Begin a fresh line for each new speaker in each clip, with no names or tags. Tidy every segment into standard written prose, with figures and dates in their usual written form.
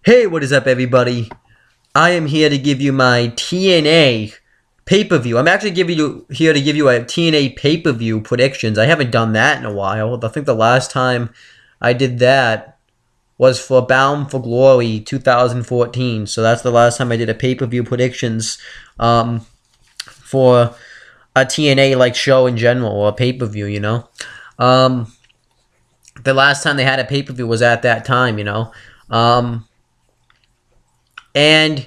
Hey, what is up, everybody? I am here to give you my TNA pay-per-view. I'm actually here to give you a TNA pay-per-view predictions. I haven't done that in a while. I think the last time I did that was for Bound for Glory 2014. So that's the last time I did a pay-per-view predictions for a TNA like show in general, or a pay-per-view, you know. The last time they had a pay-per-view was at that time, you know. And,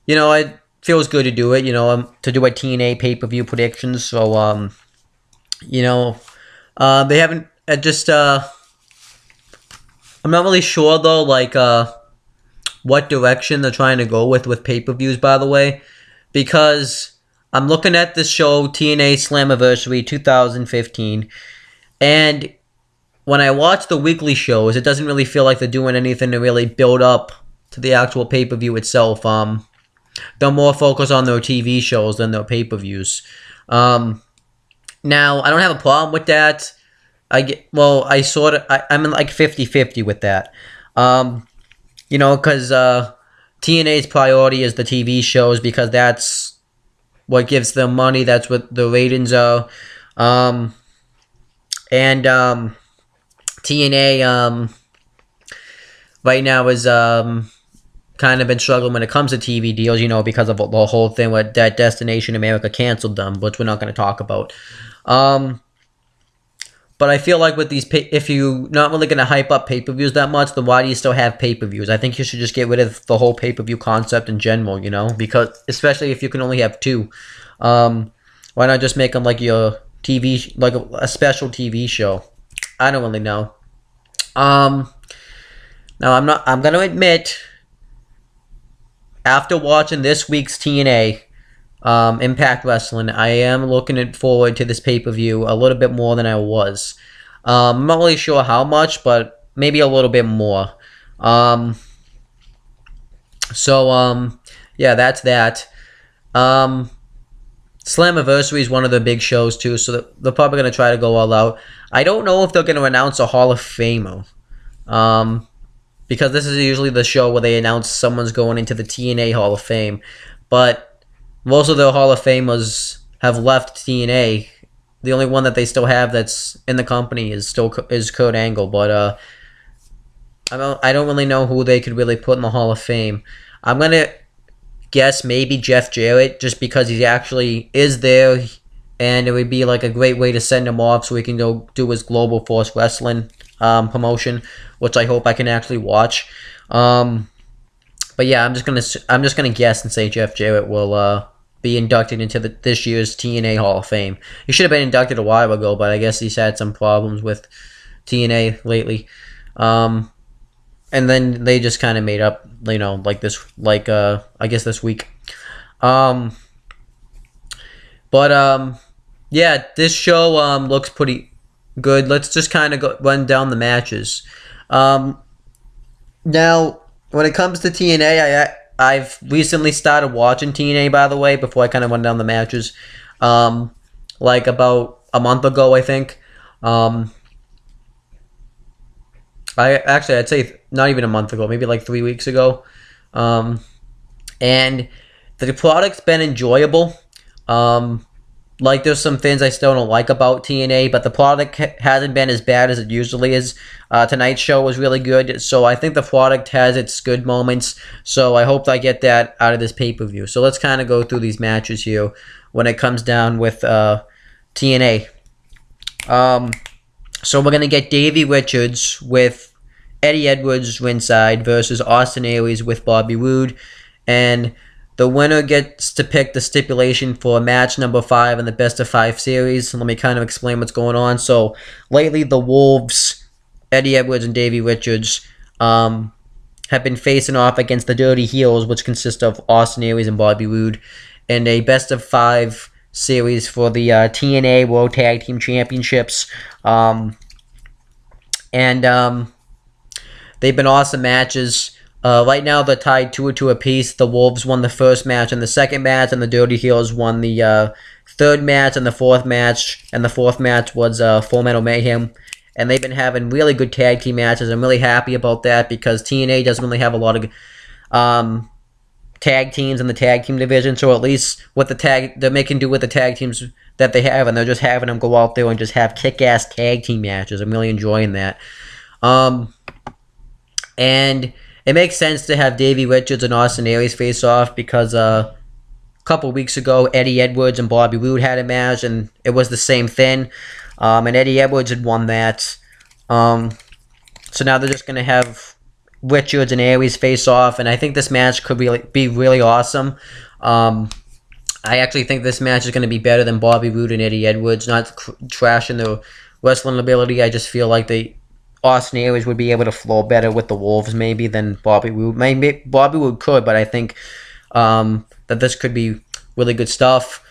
you know, it feels good to do it, you know, to do a TNA pay-per-view predictions. So, you know, they haven't, I'm not really sure, though, like, what direction they're trying to go with pay-per-views, by the way. Because I'm looking at this show, TNA Slammiversary 2015, and when I watch the weekly shows, it doesn't really feel like they're doing anything to really build up to the actual pay-per-view itself. They're more focused on their TV shows than their pay-per-views. Now, I don't have a problem with that. I'm in like 50-50 with that. You know, because TNA's priority is the TV shows, because that's what gives them money. That's what the ratings are. TNA, right now is, kind of been struggling when it comes to TV deals, you know, because of the whole thing with that Destination America canceled them, which we're not going to talk about. But I feel like with these, if you're not really going to hype up pay-per-views that much, then why do you still have pay-per-views? I think you should just get rid of the whole pay-per-view concept in general, you know, because especially if you can only have two. Why not just make them like your TV, like a special TV show? I don't really know. Now I'm going to admit, after watching this week's TNA Impact Wrestling, I am looking forward to this pay-per-view a little bit more than I was. I'm not really sure how much, but maybe a little bit more. Yeah, that's that. Slammiversary is one of the big shows too, so they're probably going to try to go all out. I don't know if they're going to announce a Hall of Famer. Because this is usually the show where they announce someone's going into the TNA Hall of Fame. But most of the Hall of Famers have left TNA. The only one that they still have that's in the company is Kurt Angle. But I don't really know who they could really put in the Hall of Fame. I'm going to guess maybe Jeff Jarrett, just because he actually is there. And it would be like a great way to send him off so he can go do his Global Force Wrestling promotion, which I hope I can actually watch. But yeah, I'm just gonna guess and say Jeff Jarrett will be inducted into this year's TNA Hall of Fame. He should have been inducted a while ago, but I guess he's had some problems with TNA lately. And then they just kind of made up, you know, I guess this week. Yeah, this show looks pretty good. Let's just kind of run down the matches. Now, when it comes to TNA, I've recently started watching TNA, by the way, before I kind of run down the matches. Like about a month ago, I think. I'd say not even a month ago, maybe like 3 weeks ago. And the product's been enjoyable. Like, there's some things I still don't like about TNA, but the product hasn't been as bad as it usually is. Tonight's show was really good, so I think the product has its good moments, so I hope I get that out of this pay-per-view. So let's kind of go through these matches here when it comes down with TNA. So we're going to get Davey Richards with Eddie Edwards ringside versus Austin Aries with Bobby Roode, and the winner gets to pick the stipulation for match number 5 in the best of 5 series. So let me kind of explain what's going on. So lately, the Wolves, Eddie Edwards and Davey Richards, have been facing off against the Dirty Heels, which consist of Austin Aries and Bobby Roode, in a best of 5 series for the TNA World Tag Team Championships. They've been awesome matches. Right now, they're tied 2-2 apiece. The Wolves won the first match and the second match, and the Dirty Heels won the third match and the fourth match. And the fourth match was Full Metal Mayhem. and they've been having really good tag team matches. I'm really happy about that because TNA doesn't really have a lot of tag teams in the tag team division, so at least with they're making do with the tag teams that they have, and they're just having them go out there and just have kick-ass tag team matches. I'm really enjoying that. And it makes sense to have Davey Richards and Austin Aries face off because a couple weeks ago, Eddie Edwards and Bobby Roode had a match, and it was the same thing. And Eddie Edwards had won that. So now they're just going to have Richards and Aries face off, and I think this match could be really awesome. I actually think this match is going to be better than Bobby Roode and Eddie Edwards. Not trashing their wrestling ability. I just feel like Austin Aries would be able to flow better with the Wolves maybe than Bobby Roode. Maybe Bobby Roode could, but I think that this could be really good stuff.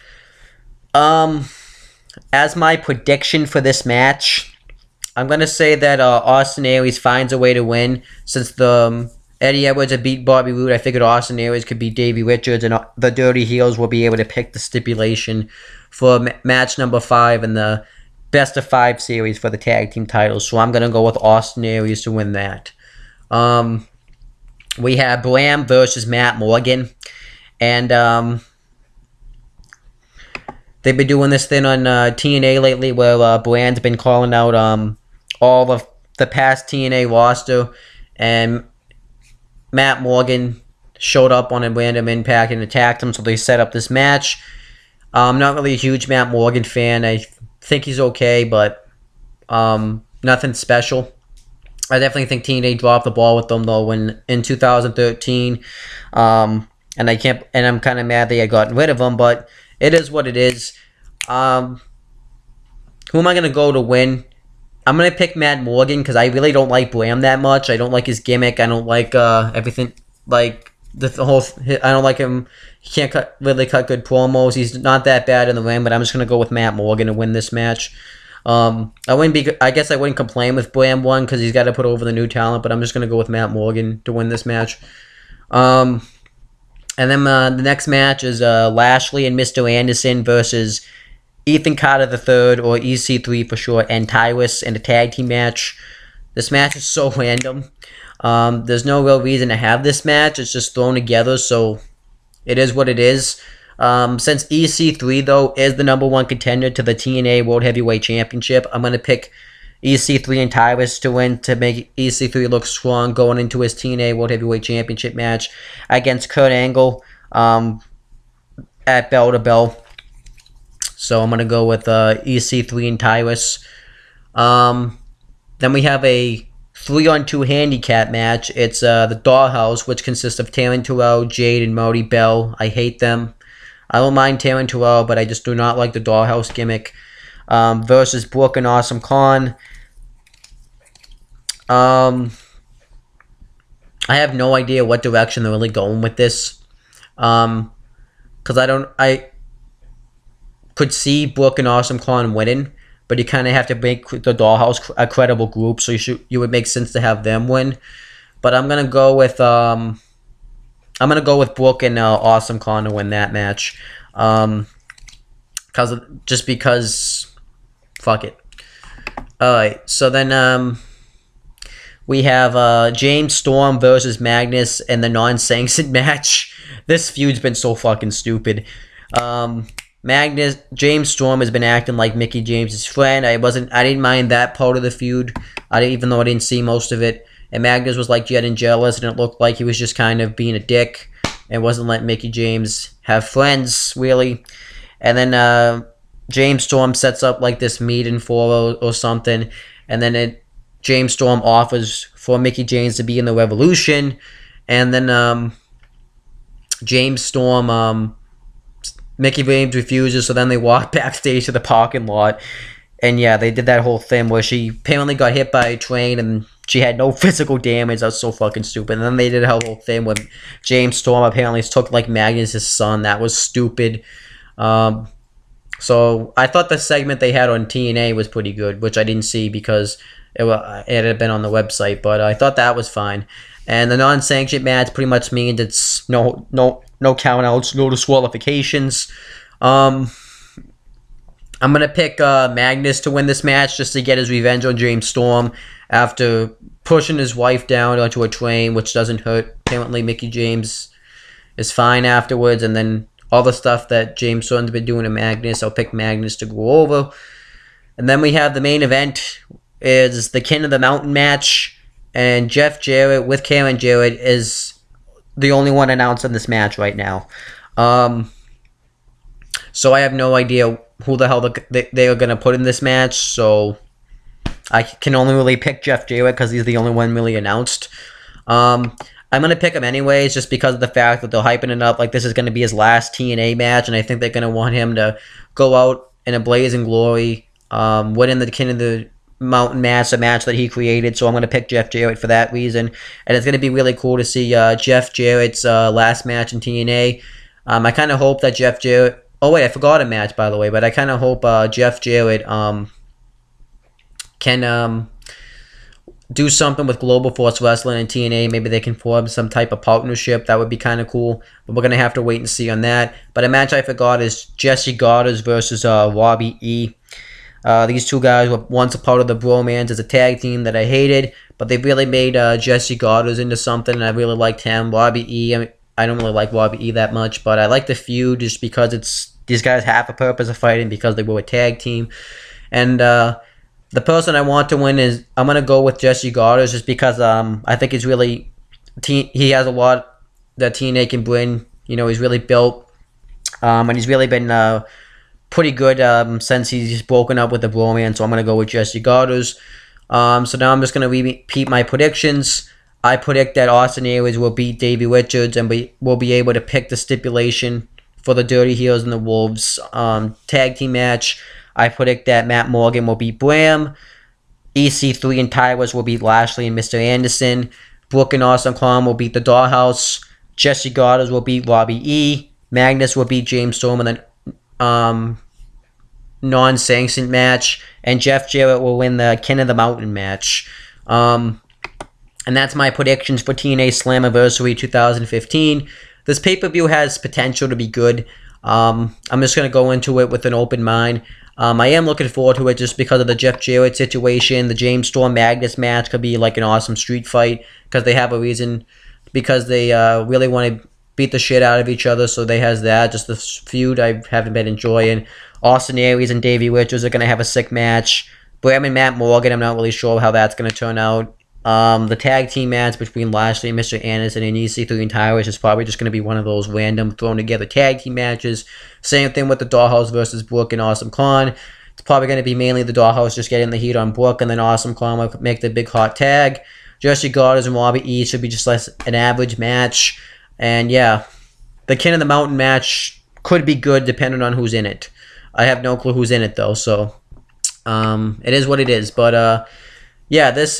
As my prediction for this match, I'm going to say that Austin Aries finds a way to win. Since Eddie Edwards had beat Bobby Roode, I figured Austin Aries could beat Davey Richards, and the Dirty Heels will be able to pick the stipulation for match number 5 in the best of 5 series for the tag team titles. So I'm going to go with Austin Aries to win that. We have Bram versus Matt Morgan. And they've been doing this thing on TNA lately where Bram's been calling out all of the past TNA roster. And Matt Morgan showed up on a random Impact and attacked him. So they set up this match. I'm not really a huge Matt Morgan fan. I think he's okay, but nothing special. I definitely think TNA dropped the ball with them though in 2013, and I'm kind of mad they had gotten rid of him, but it is what it is. Who am I gonna go to win? I'm gonna pick Matt Morgan because I really don't like Bram that much. I don't like his gimmick. I don't like everything like the whole. I don't like him. He can't really cut good promos. He's not that bad in the ring, but I'm just gonna go with Matt Morgan to win this match. I guess I wouldn't complain with Bram won because he's got to put over the new talent, but I'm just gonna go with Matt Morgan to win this match. And then the next match is Lashley and Mr. Anderson versus Ethan Carter III, or EC3 for short, and Tyrus in a tag team match. This match is so random. There's no real reason to have this match. It's just thrown together, so it is what it is. Since EC3, though, is the number 1 contender to the TNA World Heavyweight Championship, I'm going to pick EC3 and Tyrus to win to make EC3 look strong going into his TNA World Heavyweight Championship match against Kurt Angle at Bell to Bell. So I'm going to go with EC3 and Tyrus. Then we have a 3-on-2 handicap match. It's the Dollhouse, which consists of Taryn Terrell, Jade, and Marty Bell. I hate them. I don't mind Taryn Terrell, but I just do not like the Dollhouse gimmick. Versus Brooke and Awesome Khan. I have no idea what direction they're really going with this. Because I could see Brooke and Awesome Khan winning, but you kind of have to make the Dollhouse a credible group, so you would make sense to have them win. But I'm gonna go with Brooke and Awesome Khan to win that match. Because fuck it. Alright, so then we have James Storm versus Magnus in the non-sanctioned match. This feud's been so fucking stupid. James Storm has been acting like Mickie James' friend. I didn't mind that part of the feud, even though I didn't see most of it. And Magnus was like getting jealous, and it looked like he was just kind of being a dick and wasn't letting Mickie James have friends, really. And then James Storm sets up like this meeting for or something, and then James Storm offers for Mickie James to be in the Revolution, and then James Storm, Mickie James refuses, so then they walk backstage to the parking lot, and yeah, they did that whole thing where she apparently got hit by a train and she had no physical damage. That was so fucking stupid. And then they did a whole thing with James Storm apparently took like Magnus' son. That was stupid. So I thought the segment they had on TNA was pretty good, which I didn't see because it had been on the website, but I thought that was fine. And the non-sanctioned match pretty much means it's no count-outs, no disqualifications. I'm going to pick Magnus to win this match just to get his revenge on James Storm after pushing his wife down onto a train, which doesn't hurt. Apparently, Mickey James is fine afterwards, and then all the stuff that James Storm's been doing to Magnus, I'll pick Magnus to go over. And then we have the main event, is the King of the Mountain match, and Jeff Jarrett with Karen Jarrett is the only one announced in this match right now. So I have no idea who the hell they are going to put in this match, so I can only really pick Jeff Jarrett because he's the only one really announced. I'm going to pick him anyways just because of the fact that they're hyping it up like this is going to be his last TNA match, and I think they're going to want him to go out in a blazing glory, winning the King of the Mountain match, a match that he created, so I'm going to pick Jeff Jarrett for that reason. And it's going to be really cool to see Jeff Jarrett's last match in TNA. I kind of hope that Jeff Jarrett... Oh, wait, I forgot a match, by the way, but I kind of hope Jeff Jarrett can do something with Global Force Wrestling and TNA. Maybe they can form some type of partnership. That would be kind of cool, but we're going to have to wait and see on that. But a match I forgot is Jesse Goddard versus Robbie E. These two guys were once a part of the Bromance as a tag team that I hated, but they really made Jesse Goddard into something, and I really liked him. Robbie E., I don't really like Robbie E. that much, but I like the feud just because these guys have a purpose of fighting because they were a tag team. And the person I want to win is, I'm going to go with Jesse Goddard just because I think he's really, he has a lot that TNA can bring. You know, he's really built, and he's really been pretty good since he's broken up with the Bromance, so I'm going to go with Jesse Goddard. So now I'm just going to repeat my predictions. I predict that Austin Aries will beat Davey Richards, and we will be able to pick the stipulation for the Dirty Heels and the Wolves tag team match. I predict that Matt Morgan will beat Bram. EC3 and Tyrus will beat Lashley and Mr. Anderson. Brooke and Awesome Khan will beat the Dollhouse. Jesse Goddard will beat Robbie E. Magnus will beat James Storm in the non-sanctioned match. And Jeff Jarrett will win the King of the Mountain match. And that's my predictions for TNA Slammiversary 2015. This pay-per-view has potential to be good. I'm just going to go into it with an open mind. I am looking forward to it just because of the Jeff Jarrett situation. The James Storm Magnus match could be like an awesome street fight because they have a reason, because they really want to beat the shit out of each other, so they has that. Just the feud I haven't been enjoying. Austin Aries and Davey Richards are going to have a sick match. Bram and Matt Morgan, I'm not really sure how that's going to turn out. The tag team match between Lashley and Mr. Anderson and EC3 and Tyrus is probably just going to be one of those random thrown together tag team matches. Same thing with the Dollhouse versus Brooke and Awesome Khan. It's probably going to be mainly the Dollhouse just getting the heat on Brooke, and then Awesome Khan will make the big hot tag. Jesse Goddard and Robbie E. should be just less an average match. And yeah, the King of the Mountain match could be good depending on who's in it. I have no clue who's in it though, so it is what it is. But yeah, this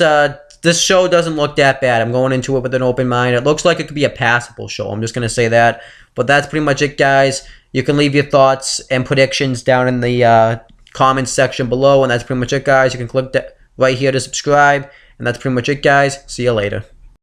show doesn't look that bad. I'm going into it with an open mind. It looks like it could be a passable show. I'm just going to say that. But that's pretty much it, guys. You can leave your thoughts and predictions down in the comments section below. And that's pretty much it, guys. You can click right here to subscribe. And that's pretty much it, guys. See you later.